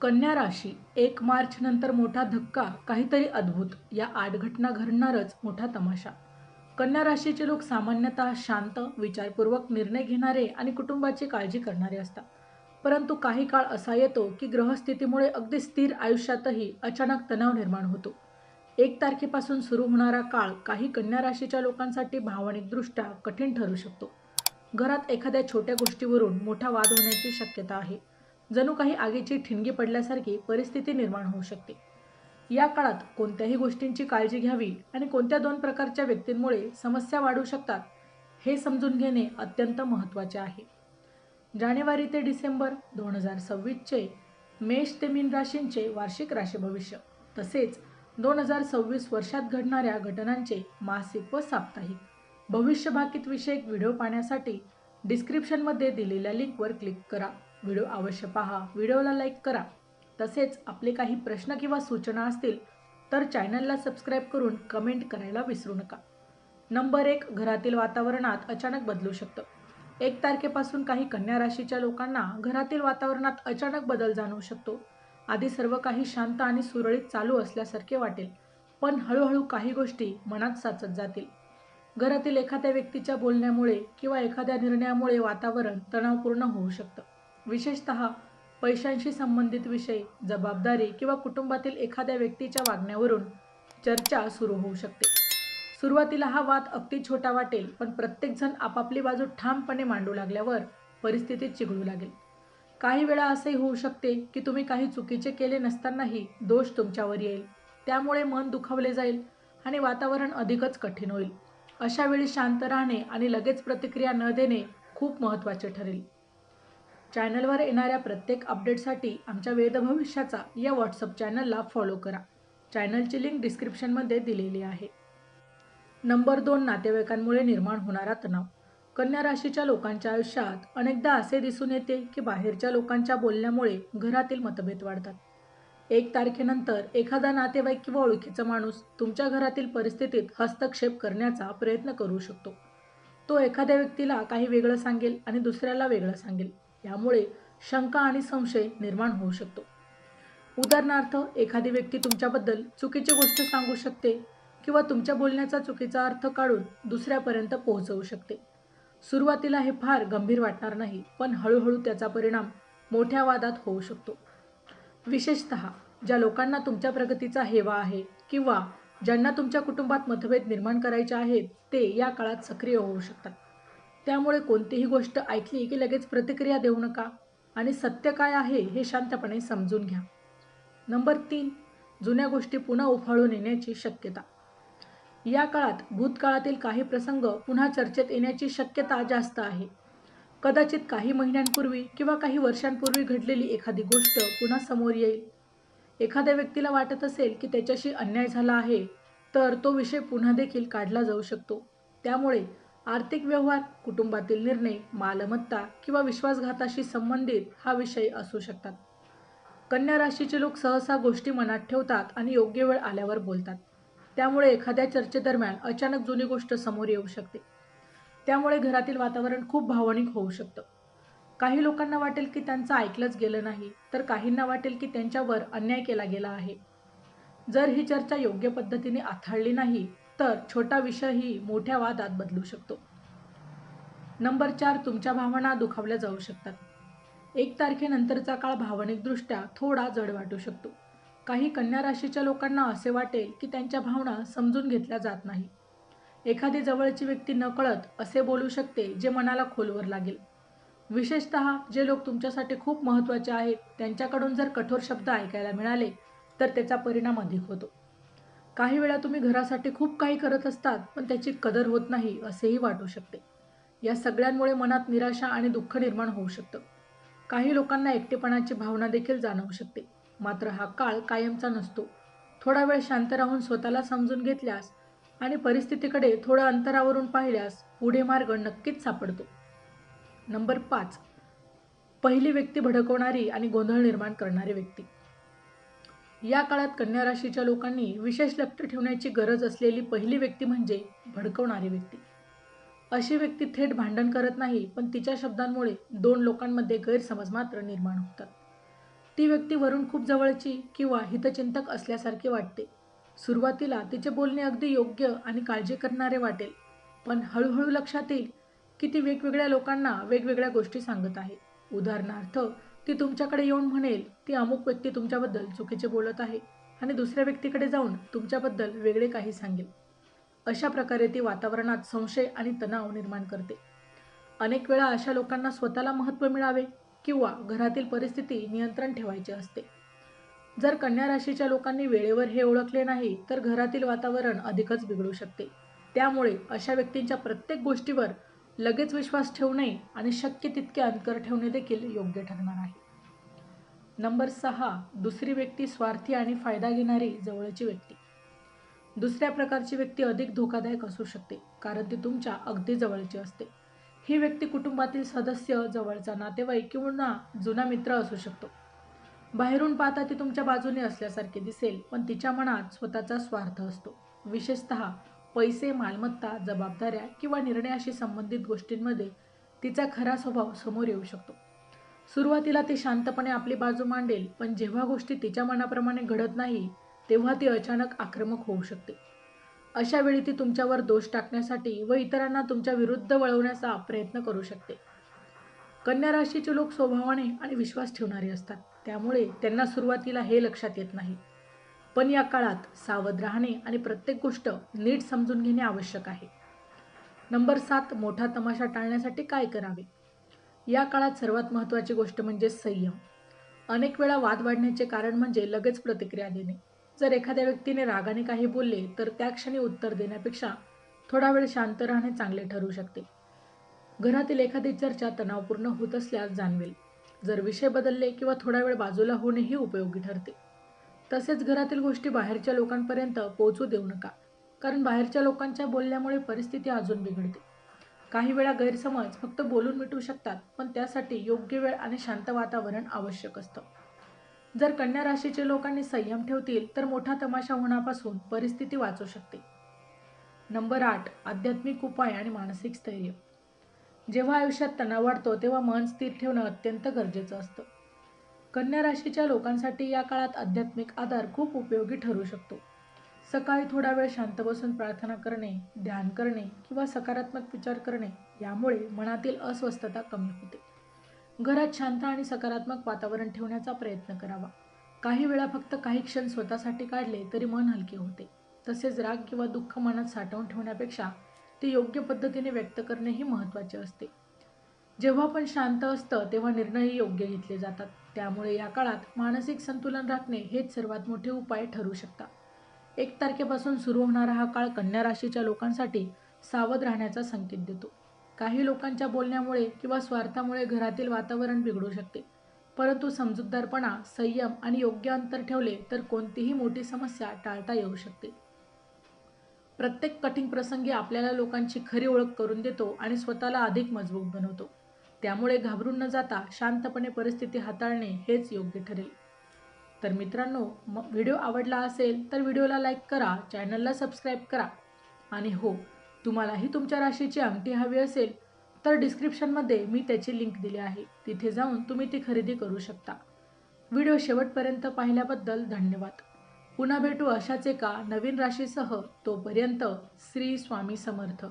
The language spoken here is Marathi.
कन्या राशी 1 मार्च नंतर मोठा धक्का, काहीतरी अद्भुत. या 8 घटना घडणारच मोठा तमाशा. कन्या राशीचे लोक सामान्यतः शांत, विचारपूर्वक निर्णय घेणारे आणि कुटुंबाची काळजी करणारे असतात. परंतु काही काळ असा येतो की ग्रहस्थितीमुळे अगदी स्थिर आयुष्यातही अचानक तणाव निर्माण होतो. 1 तारखेपासून सुरू होणारा काळ काही कन्या राशीच्या लोकांसाठी भावनिकदृष्ट्या कठीण ठरू शकतो. घरात एखाद्या छोट्या गोष्टीवरून मोठा वाद होण्याची शक्यता आहे. जणू काही आगीची ठिणगी पडल्यासारखी परिस्थिती निर्माण होऊ शकते. या काळात कोणत्याही गोष्टींची काळजी घ्यावी आणि कोणत्या 2 प्रकारच्या व्यक्तींमुळे समस्या वाढू शकतात हे समजून घेणे अत्यंत महत्त्वाचे आहे. जानेवारी ते डिसेंबर 2026चे मेष ते मीन राशींचे वार्षिक राशी भविष्य, तसेच 2026 वर्षात घडणाऱ्या घटनांचे मासिक व साप्ताहिक भविष्य भाकीत विषयक व्हिडिओ पाहण्यासाठी डिस्क्रिप्शनमध्ये दिलेल्या लिंकवर क्लिक करा. व्हिडिओ अवश्य पहा, व्हिडिओला लाईक करा. तसेच आपले काही प्रश्न किंवा सूचना असतील तर चॅनलला सबस्क्राईब करून कमेंट करायला विसरू नका. नंबर 1, घरातील वातावरणात अचानक बदलू शकतं. 1 तारखेपासून काही कन्या राशीच्या लोकांना घरातील वातावरणात अचानक बदल जाणवू शकतो. आधी सर्व काही शांत आणि सुरळीत चालू असल्यासारखे वाटेल, पण हळूहळू काही गोष्टी मनात साचत जातील. घरातील एखाद्या व्यक्तीच्या बोलण्यामुळे किंवा एखाद्या निर्णयामुळे वातावरण तणावपूर्ण होऊ शकतं. विशेषतः पैशांशी संबंधित विषय, जबाबदारी किंवा कुटुंबातील एखाद्या व्यक्तीच्या वागण्यावरून चर्चा सुरू होऊ शकते. सुरुवातीला हा वाद अगदी छोटा वाटेल, पण प्रत्येकजण आपापली बाजू ठामपणे मांडू लागल्यावर परिस्थिती चिघळू लागेल. काही वेळा असेही होऊ शकते की तुम्ही काही चुकीचे केले नसतानाही दोष तुमच्यावर येईल. त्यामुळे मन दुखावले जाईल आणि वातावरण अधिकच कठीण होईल. अशा वेळी शांत राहणे आणि लगेच प्रतिक्रिया न देणे खूप महत्त्वाचे ठरेल. चॅनलवर येणाऱ्या प्रत्येक अपडेटसाठी आमच्या वेद भविष्याचा या व्हॉट्सअप चॅनलला फॉलो करा. चॅनलची लिंक डिस्क्रिप्शनमध्ये दिलेली आहे. नंबर 2, नातेवाईकांमुळे निर्माण होणारा तणाव. कन्या राशीच्या लोकांच्या आयुष्यात अनेकदा असे दिसून येते की बाहेरच्या लोकांच्या बोलण्यामुळे घरातील मतभेद वाढतात. 1 तारखेनंतर एखादा नातेवाईक किंवा ओळखीचा माणूस तुमच्या घरातील परिस्थितीत हस्तक्षेप करण्याचा प्रयत्न करू शकतो. तो एखाद्या व्यक्तीला काही वेगळं सांगेल आणि दुसऱ्याला वेगळं सांगेल. यामुळे शंका आणि संशय निर्माण होऊ शकतो. उदाहरणार्थ, एखादी व्यक्ती तुमच्याबद्दल चुकीची गोष्ट सांगू शकते किंवा तुमच्या बोलण्याचा चुकीचा अर्थ काढून दुसऱ्यापर्यंत पोहोचवू शकते. सुरुवातीला हे फार गंभीर वाटणार नाही, पण हळूहळू त्याचा परिणाम मोठ्या वादात होऊ शकतो. विशेषतः ज्या लोकांना तुमच्या प्रगतीचा हेवा आहे किंवा ज्यांना तुमच्या कुटुंबात मतभेद निर्माण करायचे आहेत, ते या काळात सक्रिय होऊ शकतात. त्यामुळे कोणतीही गोष्ट ऐकली की लगेच प्रतिक्रिया देऊ नका आणि सत्य काय आहे हे शांतपणे समजून घ्या. नंबर 3, जुन्या गोष्टी पुन्हा उफाळून येण्याची शक्यता. या काळात भूतकाळातील काही प्रसंग पुन्हा चर्चेत येण्याची शक्यता जास्त आहे. कदाचित काही महिन्यांपूर्वी किंवा काही वर्षांपूर्वी घडलेली एखादी गोष्ट पुन्हा समोर येईल. एखाद्या व्यक्तीला वाटत असेल की त्याच्याशी अन्याय झाला आहे, तर तो विषय पुन्हा देखील काढला जाऊ शकतो. त्यामुळे आर्थिक व्यवहार, कुटुंबातील निर्णय, मालमत्ता किंवा विश्वासघाताशी संबंधित हा विषय असू शकतात. कन्या राशीचे लोक सहसा गोष्टी मनात ठेवतात आणि योग्य वेळ आल्यावर बोलतात. त्यामुळे एखाद्या चर्चेदरम्यान अचानक जुनी गोष्ट समोर येऊ शकते. त्यामुळे घरातील वातावरण खूप भावनिक होऊ शकतं. काही लोकांना वाटेल की त्यांचं ऐकलंच गेलं नाही, तर काहींना वाटेल की त्यांच्यावर अन्याय केला गेला आहे. जर ही चर्चा योग्य पद्धतीने हाताळली नाही तर छोटा विषयही मोठ्या वादात बदलू शकतो. नंबर 4, तुमच्या भावना दुखावल्या जाऊ शकतात. 1 तारखेनंतरचा काळ भावनिकदृष्ट्या थोडा जड वाटू शकतो. काही कन्या राशीच्या लोकांना असे वाटेल की त्यांच्या भावना समजून घेतल्या जात नाही. एखादी जवळची व्यक्ती नकळत असे बोलू शकते जे मनाला खोलवर लागेल. विशेषतः जे लोक तुमच्यासाठी खूप महत्त्वाचे आहेत त्यांच्याकडून जर कठोर शब्द ऐकायला मिळाले तर त्याचा परिणाम अधिक होतो. काही वेळा तुम्ही घरासाठी खूप काही करत असतात, पण त्याची कदर होत नाही असेही वाटू शकते. या सगळ्यांमुळे मनात निराशा आणि दुःख निर्माण होऊ शकतं. काही लोकांना एकटेपणाची भावना देखील जाणवू शकते. मात्र हा काळ कायमचा नसतो. थोडा वेळ शांत राहून स्वतःला समजून घेतल्यास आणि परिस्थितीकडे थोडं अंतरावरून पाहिल्यास पुढे मार्ग नक्कीच सापडतो. नंबर 5, पहिली व्यक्ती भडकवणारी आणि गोंधळ निर्माण करणारी व्यक्ती. या काळात कन्या राशीच्या लोकांनी विशेष लक्ष ठेवण्याची गरज असलेली पहिली व्यक्ती म्हणजे भडकवणारी व्यक्ती. अशी व्यक्ती थेट भांडण करत नाही, पण तिच्या शब्दांमुळे 2 लोकांमध्ये गैरसमज मात्र निर्माण होतात. ती व्यक्ती वरून खूप जवळची किंवा हितचिंतक असल्यासारखी वाटते. सुरुवातीला तिचे बोलणे अगदी योग्य आणि काळजी करणारे वाटेल, पण हळूहळू लक्षात येईल की ती वेगवेगळ्या लोकांना वेगवेगळ्या गोष्टी सांगत आहे. उदाहरणार्थ, ती तुमच्याकडे येऊन म्हणेल ती अमुक व्यक्ती तुमच्याबद्दल चुकीचे बोलत आहे आणि दुसऱ्या व्यक्तीकडे जाऊन तुमच्याबद्दल वेगळे काही सांगेल. अशा प्रकारे ती वातावरणात संशय आणि तणाव निर्माण करते. अनेक वेळा अशा लोकांना स्वतःला महत्त्व मिळावे किंवा घरातील परिस्थिती नियंत्रण ठेवायचे असते. जर कन्या राशीच्या लोकांनी वेळेवर हे ओळखले नाही तर घरातील वातावरण अधिकच बिघडू शकते. त्यामुळे अशा व्यक्तींच्या प्रत्येक गोष्टीवर लगेच विश्वास ठेवू नये आणि शक्य तितके अंतर ठेवणे देखील योग्य ठरणार आहे. नंबर 6. दुसरी व्यक्ती स्वार्थी आणि फायदा घेणारी जवळची व्यक्ती. दुसऱ्या प्रकारची व्यक्ती अधिक धोकादायक असू शकते कारण ती तुमच्या अगदी जवळची असते. ही व्यक्ती कुटुंबातील सदस्य, जवळचा नातेवाईक किंवा जुना मित्र असू शकतो. बाहेरून पाहता ती तुमच्या बाजूने असल्यासारखे दिसेल, पण तिच्या मनात स्वतःचा स्वार्थ असतो. विशेषतः पैसे, मालमत्ता, जबाबदाऱ्या किंवा निर्णयाशी संबंधित गोष्टींमध्ये तिचा खरा स्वभाव समोर येऊ शकतो. सुरुवातीला ती शांतपणे आपली बाजू मांडेल, पण जेव्हा गोष्टी तिच्या मनाप्रमाणे घडत नाही तेव्हा ती अचानक आक्रमक होऊ शकते. अशा वेळी ती तुमच्यावर दोष टाकण्यासाठी व इतरांना तुमच्या विरुद्ध वळवण्याचा प्रयत्न करू शकते. कन्या राशीचे लोक स्वभावाने आणि विश्वास ठेवणारे असतात, त्यामुळे त्यांना सुरुवातीला हे लक्षात येत नाही. पण या काळात सावध राहणे आणि प्रत्येक गोष्ट नीट समजून घेणे आवश्यक आहे. नंबर 7. मोठा तमाशा टाळण्यासाठी काय करावे? या काळात सर्वात महत्त्वाची गोष्ट म्हणजे संयम. अनेक वेळा वाद वाढण्याचे कारण म्हणजे लगेच प्रतिक्रिया देणे. जर एखाद्या व्यक्तीने रागाने काही बोलले तर त्या क्षणी उत्तर देण्यापेक्षा थोडा वेळ शांत राहणे चांगले ठरू शकते. घरातील एखादी चर्चा तणावपूर्ण होत असल्यास जाणवेल. जर विषय बदलले किंवा थोडा वेळ बाजूला होणेही उपयोगी ठरते. तसेच घरातील गोष्टी बाहेरच्या लोकांपर्यंत पोहोचू देऊ नका, कारण बाहेरच्या लोकांच्या बोलण्यामुळे परिस्थिती अजून बिघडते. काही वेळा गैरसमज फक्त बोलून मिटू शकतात, पण त्यासाठी योग्य वेळ आणि शांत वातावरण आवश्यक असतं. जर कन्या राशीचे लोकांनी संयम ठेवतील तर मोठा तमाशा होण्यापासून परिस्थिती वाचू शकते. नंबर 8. आध्यात्मिक उपाय आणि मानसिक स्थैर्य. जेव्हा आयुष्यात तणाव वाढतो तेव्हा मन स्थिर ठेवणं अत्यंत गरजेचं असतं. कन्या राशीच्या लोकांसाठी या काळात आध्यात्मिक आधार खूप उपयोगी ठरू शकतो. सकाळी थोडा वेळ शांत बसून प्रार्थना करणे, ध्यान करणे किंवा सकारात्मक विचार करणे यामुळे मनातील अस्वस्थता कमी होते. घरात शांत आणि सकारात्मक वातावरण ठेवण्याचा प्रयत्न करावा. काही वेळा फक्त काही क्षण स्वतःसाठी काढले तरी मन हलके होते. तसेच राग किंवा दुःख मनात साठवून ठेवण्यापेक्षा ते योग्य पद्धतीने व्यक्त करणेही महत्त्वाचे असते. जेव्हा पण शांत असतं तेव्हा निर्णयही योग्य घेतले जातात. त्यामुळे या काळात मानसिक संतुलन राखणे हेच सर्वात मोठे उपाय ठरू शकतात. 1 तारखेपासून सुरू होणारा हा काळ कन्या राशीच्या लोकांसाठी सावध राहण्याचा संकेत देतो. काही लोकांच्या बोलण्यामुळे किंवा स्वार्थामुळे घरातील वातावरण बिघडू शकते, परंतु समजूतदारपणा, संयम आणि योग्य अंतर ठेवले तर कोणतीही मोठी समस्या टाळता येऊ शकते. प्रत्येक कठीण प्रसंगी आपल्याला लोकांची खरी ओळख करून देतो आणि स्वतःला अधिक मजबूत बनवतो. त्यामुळे घाबरून न जाता शांतपणे परिस्थिती हाताळणे हेच योग्य ठरेल. तर मित्रांनो, व्हिडिओ आवडला असेल तर व्हिडिओला लाईक करा, चॅनलला सबस्क्राईब करा आणि हो, तुम्हालाही तुमच्या राशीची अंगठी हवी असेल तर डिस्क्रिप्शनमध्ये मी त्याची लिंक दिली आहे. तिथे जाऊन तुम्ही ती खरेदी करू शकता. व्हिडिओ शेवटपर्यंत पाहिल्याबद्दल धन्यवाद. पुन्हा भेटू अशाच एका नवीन राशीसह. तोपर्यंत श्री स्वामी समर्थ.